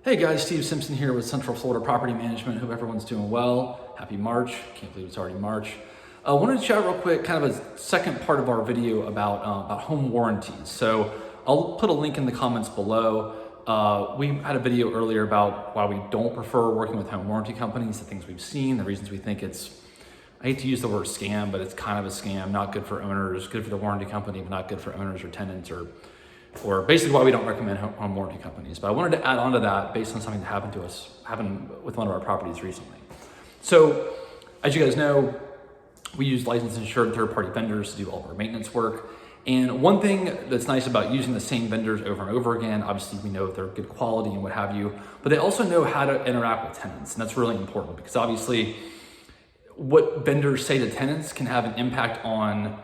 Hey guys, Steve Simpson here with Central Florida Property Management. Hope everyone's doing well. Happy March. Can't believe it's already March. I wanted to chat real quick, kind of a second part of our video about home warranties. So I'll put a link in the comments below. We had a video earlier about why we don't prefer working with home warranty companies, the things we've seen, the reasons we think it's, I hate to use the word scam, but it's kind of a scam, not good for owners, good for the warranty company, but not good for owners or tenants, or basically why we don't recommend home warranty companies. But I wanted to add on to that based on something that happened with one of our properties recently. So as you guys know, we use licensed insured third-party vendors to do all of our maintenance work. And one thing that's nice about using the same vendors over and over again, obviously we know they're good quality and what have you, but they also know how to interact with tenants. And that's really important because obviously what vendors say to tenants can have an impact on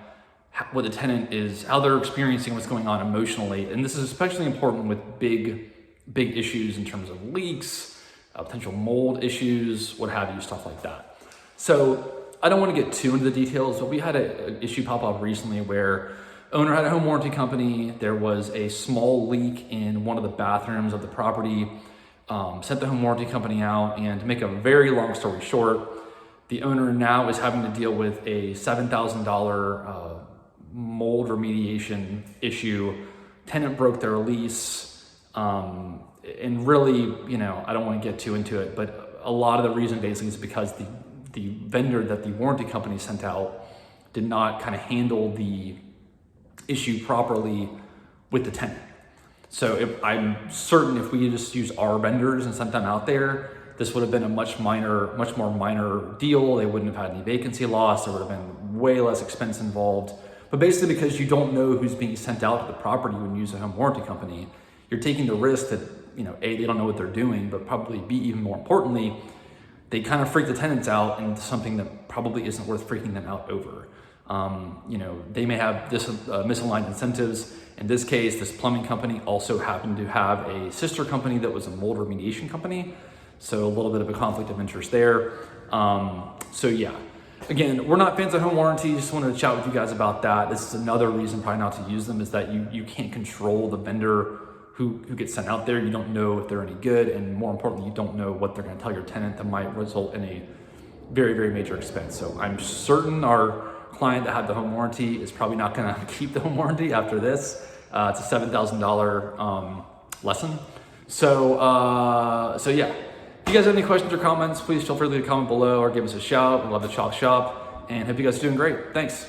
what the tenant is, how they're experiencing what's going on emotionally. And this is especially important with big issues in terms of leaks, potential mold issues, what have you, stuff like that. So I don't want to get too into the details, but we had an issue pop up recently where owner had a home warranty company. There was a small leak in one of the bathrooms of the property, sent the home warranty company out, and to make a very long story short, the owner now is having to deal with a $7,000 mold remediation issue. Tenant broke their lease, and really, I don't want to get too into it, but a lot of the reason basically is because the vendor that the warranty company sent out did not kind of handle the issue properly with the tenant. So I'm certain if we just use our vendors and sent them out there, this would have been a much more minor deal. They wouldn't have had any vacancy loss. There would have been way less expense involved. But basically because you don't know who's being sent out to the property when you use a home warranty company, you're taking the risk that, A, they don't know what they're doing, but probably B, even more importantly, they kind of freak the tenants out into something that probably isn't worth freaking them out over. They may have misaligned incentives. In this case, this plumbing company also happened to have a sister company that was a mold remediation company. So a little bit of a conflict of interest there. So yeah, again, we're not fans of home warranties. Just wanted to chat with you guys about that. This is another reason probably not to use them, is that you can't control the vendor who gets sent out there. You don't know if they're any good, and more importantly, you don't know what they're going to tell your tenant that might result in a very, very major expense. So I'm certain our client that had the home warranty is probably not going to keep the home warranty after this. It's a $7,000 lesson. So yeah. If you guys have any questions or comments, please feel free to comment below or give us a shout. We love to chalk shop, and hope you guys are doing great. Thanks.